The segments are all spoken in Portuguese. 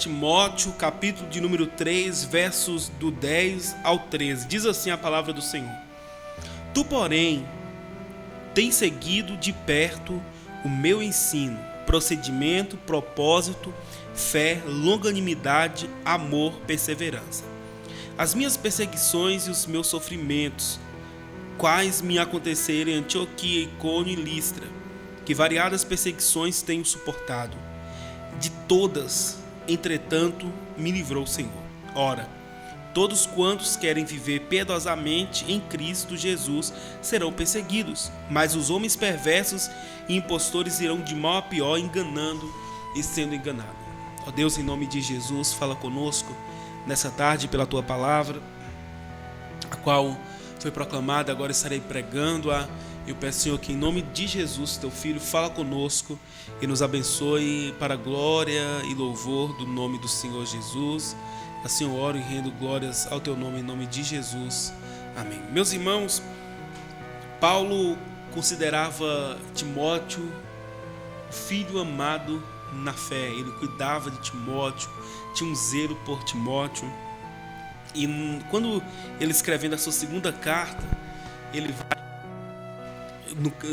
Timóteo, capítulo de número 3, versos do 10 ao 13. Diz assim a palavra do Senhor: Tu, porém, tens seguido de perto o meu ensino, procedimento, propósito, fé, longanimidade, amor, perseverança. As minhas perseguições e os meus sofrimentos, quais me aconteceram em Antioquia, Icônio e Listra, que variadas perseguições tenho suportado. De todas, entretanto, me livrou o Senhor. Ora, todos quantos querem viver piedosamente em Cristo Jesus serão perseguidos, mas os homens perversos e impostores irão de mal a pior, enganando e sendo enganados. Ó Deus, em nome de Jesus, fala conosco nessa tarde pela Tua palavra, a qual foi proclamada, agora estarei pregando-a. Eu peço, Senhor, que em nome de Jesus, Teu Filho, fala conosco e nos abençoe para a glória e louvor do nome do Senhor Jesus. Assim eu oro e rendo glórias ao Teu nome, em nome de Jesus. Amém. Meus irmãos, Paulo considerava Timóteo filho amado na fé. Ele cuidava de Timóteo, tinha um zelo por Timóteo. E quando ele escrevendo a sua segunda carta, ele vai,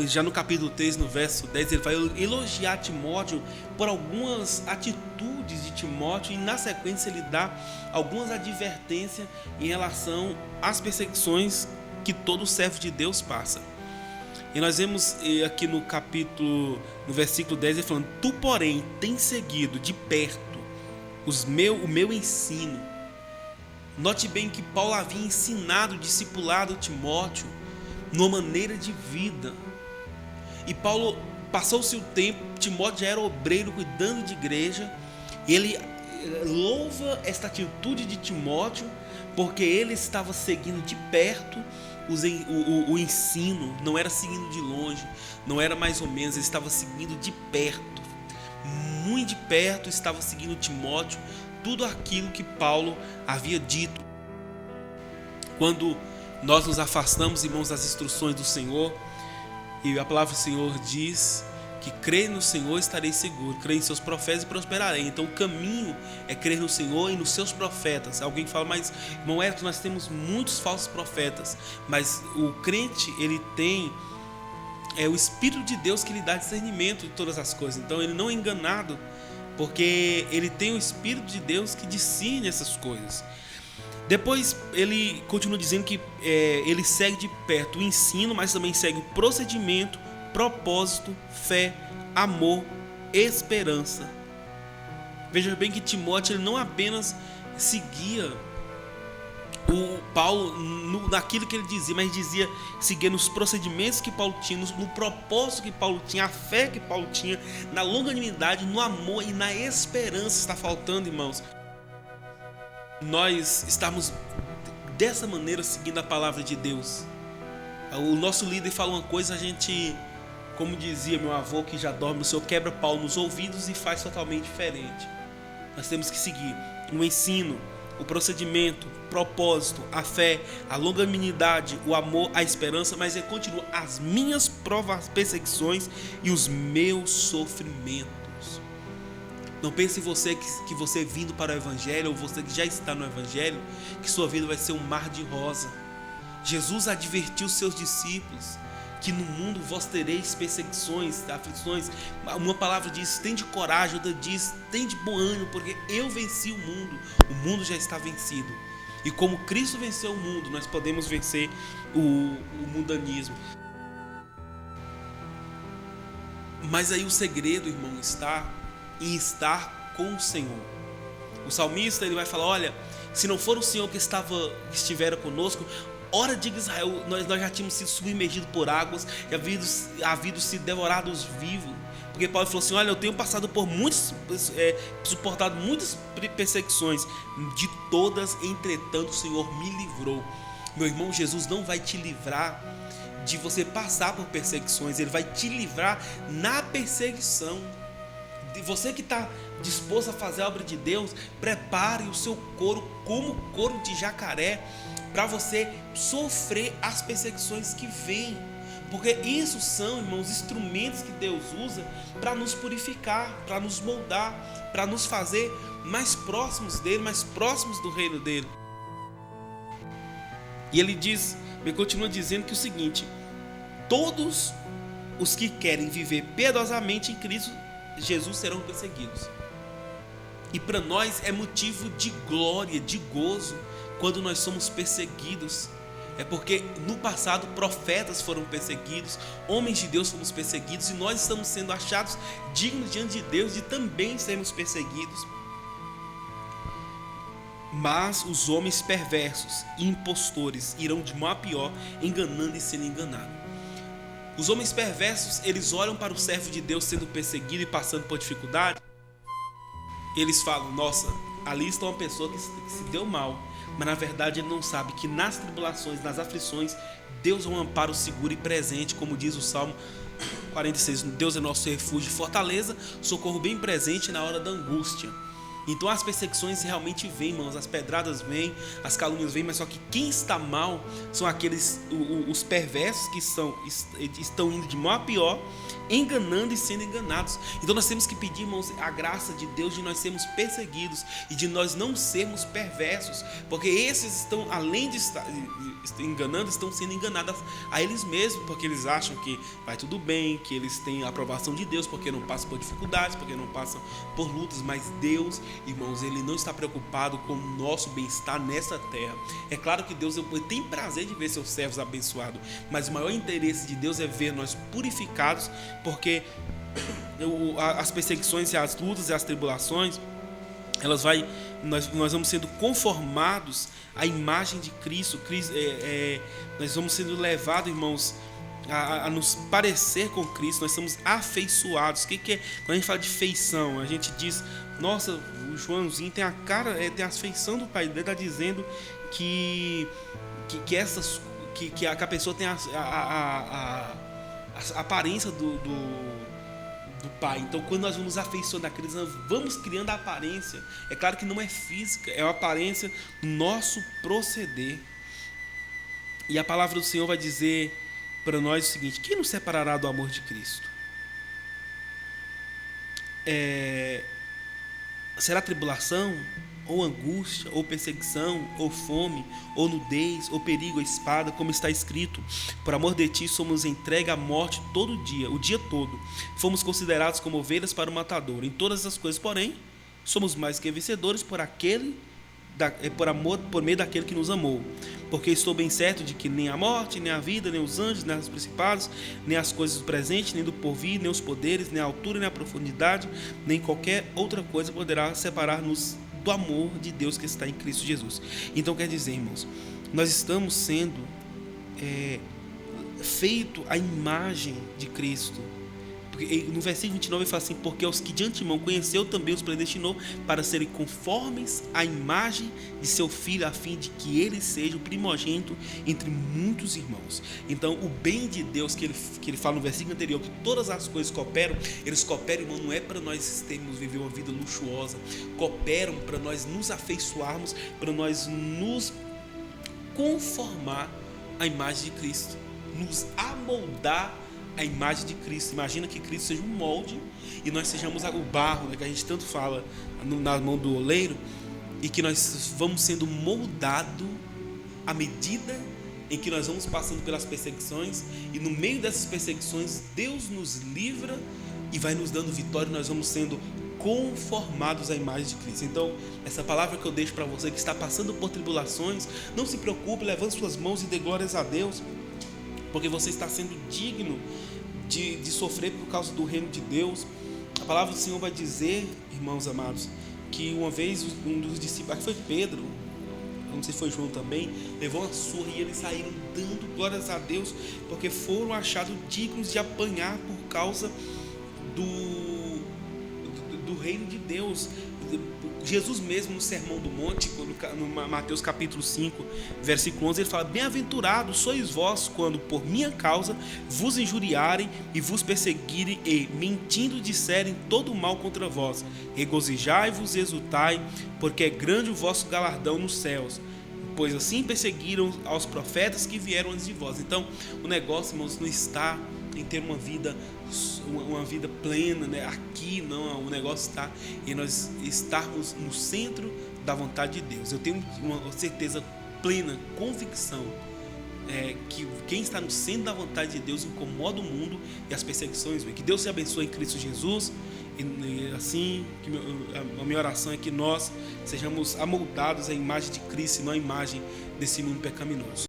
já no capítulo 3, no verso 10, ele vai elogiar Timóteo por algumas atitudes de Timóteo, e na sequência ele dá algumas advertências em relação às perseguições que todo servo de Deus passa. E nós vemos aqui no capítulo, no versículo 10, ele falando: Tu, porém, tens seguido de perto o meu ensino. Note bem que Paulo havia ensinado, discipulado Timóteo numa maneira de vida. E Paulo passou-se o tempo, Timóteo já era obreiro cuidando de igreja. E ele louva esta atitude de Timóteo, porque ele estava seguindo de perto o ensino, não era seguindo de longe, não era mais ou menos, ele estava seguindo de perto, muito de perto, estava seguindo Timóteo, tudo aquilo que Paulo havia dito. Quando nós nos afastamos, irmãos, das instruções do Senhor, e a palavra do Senhor diz que crer no Senhor estarei seguro, crer em seus profetas e prosperarei. Então o caminho é crer no Senhor e nos seus profetas. Alguém fala: mas irmão Everton, nós temos muitos falsos profetas. Mas o crente, ele tem o Espírito de Deus que lhe dá discernimento de todas as coisas. Então ele não é enganado, porque ele tem o Espírito de Deus que discerne essas coisas. Depois ele continua dizendo que ele segue de perto o ensino, mas também segue o procedimento, propósito, fé, amor, esperança. Veja bem que Timóteo, ele não apenas seguia o Paulo naquilo que ele dizia, mas dizia, seguia nos procedimentos que Paulo tinha, no propósito que Paulo tinha, a fé que Paulo tinha, na longanimidade, no amor e na esperança. Está faltando, irmãos, nós estamos dessa maneira seguindo a palavra de Deus. O nosso líder fala uma coisa, a gente, como dizia meu avô que já dorme, o Senhor quebra pau nos ouvidos e faz totalmente diferente. Nós temos que seguir o ensino, o procedimento, o propósito, a fé, a longanimidade, o amor, a esperança, mas ele continua: as minhas provas, perseguições e os meus sofrimentos. Não pense você que você vindo para o Evangelho, ou você que já está no Evangelho, que sua vida vai ser um mar de rosa. Jesus advertiu seus discípulos que no mundo vós tereis perseguições, aflições. Uma palavra diz: tende coragem, outra diz: tende bom ânimo, porque eu venci o mundo já está vencido. E como Cristo venceu o mundo, nós podemos vencer o mundanismo. Mas aí o segredo, irmão, está em estar com o Senhor. O salmista, ele vai falar: olha, se não for o Senhor que estivera conosco, ora, diga Israel, nós já tínhamos sido submergidos por águas, já havido sido devorados vivos. Porque Paulo falou assim: olha, eu tenho passado por suportado muitas perseguições, de todas, entretanto, o Senhor me livrou. Meu irmão, Jesus não vai te livrar de você passar por perseguições, Ele vai te livrar na perseguição. De você que está disposto a fazer a obra de Deus, prepare o seu couro como couro de jacaré, para você sofrer as perseguições que vêm. Porque isso são, irmãos, instrumentos que Deus usa para nos purificar, para nos moldar, para nos fazer mais próximos dele, mais próximos do reino dele. E ele continua dizendo que o seguinte: todos os que querem viver piedosamente em Cristo Jesus serão perseguidos. E para nós é motivo de glória, de gozo, quando nós somos perseguidos. É porque no passado profetas foram perseguidos, homens de Deus fomos perseguidos, e nós estamos sendo achados dignos diante de Deus de também sermos perseguidos. Mas os homens perversos e impostores irão de mal a pior, enganando e sendo enganados. Os homens perversos, eles olham para o servo de Deus sendo perseguido e passando por dificuldade. Eles falam: nossa, ali está uma pessoa que se deu mal. Mas na verdade ele não sabe que nas tribulações, nas aflições, Deus é um amparo seguro e presente, como diz o Salmo 46. Deus é nosso refúgio e fortaleza, socorro bem presente na hora da angústia. Então as perseguições realmente vêm, irmãos, as pedradas vêm, as calúnias vêm, mas só que quem está mal são aqueles, os perversos que estão indo de mal a pior, enganando e sendo enganados. Então nós temos que pedir, irmãos, a graça de Deus de nós sermos perseguidos e de nós não sermos perversos, porque esses estão, além de estar enganando, estão sendo enganados a eles mesmos, porque eles acham que vai tudo bem, que eles têm a aprovação de Deus, porque não passam por dificuldades, porque não passam por lutas. Mas Deus, irmãos, ele não está preocupado com o nosso bem-estar nessa terra. É claro que Deus tem prazer de ver seus servos abençoados, mas o maior interesse de Deus é ver nós purificados, porque as perseguições e as lutas e as tribulações, nós vamos sendo conformados à imagem de Cristo. Nós vamos sendo levados, irmãos, a nos parecer com Cristo. Nós somos afeiçoados. O que é? Quando a gente fala de feição, a gente diz: nossa, o Joãozinho tem a cara, tem a feição do pai dele. Está dizendo que a pessoa tem a aparência do pai. Então quando nós vamos afeiçoando a Cristo, nós vamos criando a aparência. É claro que não é física, é uma aparência do nosso proceder. E a palavra do Senhor vai dizer para nós o seguinte: quem nos separará do amor de Cristo? Será tribulação, ou angústia, ou perseguição, ou fome, ou nudez, ou perigo, ou espada, como está escrito: por amor de ti somos entregues à morte todo dia, o dia todo. Fomos considerados como ovelhas para o matador. Em todas as coisas, porém, somos mais que vencedores por meio daquele que nos amou. Porque estou bem certo de que nem a morte, nem a vida, nem os anjos, nem os principados, nem as coisas do presente, nem do porvir, nem os poderes, nem a altura, nem a profundidade, nem qualquer outra coisa poderá separar-nos do amor de Deus que está em Cristo Jesus. Então quer dizer, irmãos, nós estamos sendo feito a imagem de Cristo. Porque no versículo 29 ele fala assim: porque aos que de antemão conheceu também os predestinou para serem conformes à imagem de seu Filho, a fim de que ele seja o primogênito entre muitos irmãos. Então o bem de Deus que ele fala no versículo anterior, que todas as coisas cooperam, eles cooperam, irmão, não é para nós viver uma vida luxuosa, cooperam para nós nos afeiçoarmos, para nós nos conformar à imagem de Cristo, nos amoldar a imagem de Cristo. Imagina que Cristo seja um molde e nós sejamos o barro, né, que a gente tanto fala na mão do oleiro, e que nós vamos sendo moldados à medida em que nós vamos passando pelas perseguições, e no meio dessas perseguições Deus nos livra e vai nos dando vitória, e nós vamos sendo conformados à imagem de Cristo. Então essa palavra que eu deixo para você que está passando por tribulações, não se preocupe, levante suas mãos e dê glórias a Deus, porque você está sendo digno de sofrer por causa do reino de Deus. A palavra do Senhor vai dizer, irmãos amados, que uma vez um dos discípulos, acho que foi Pedro, não sei se foi João também, levou uma surra e eles saíram dando glórias a Deus, porque foram achados dignos de apanhar por causa do reino de Deus. Jesus mesmo no Sermão do Monte, no Mateus capítulo 5, versículo 11, ele fala: bem-aventurados sois vós quando por minha causa vos injuriarem e vos perseguirem e, mentindo, disserem todo mal contra vós. Regozijai-vos e exultai, porque é grande o vosso galardão nos céus, pois assim perseguiram aos profetas que vieram antes de vós. Então, o negócio, irmãos, não está em ter uma vida plena, né? Aqui não, o negócio está em nós estarmos no centro da vontade de Deus. Eu tenho uma certeza plena, convicção, que quem está no centro da vontade de Deus incomoda o mundo e as perseguições. Que Deus te abençoe em Cristo Jesus. E assim, a minha oração é que nós sejamos amoldados à imagem de Cristo e não à imagem desse mundo pecaminoso.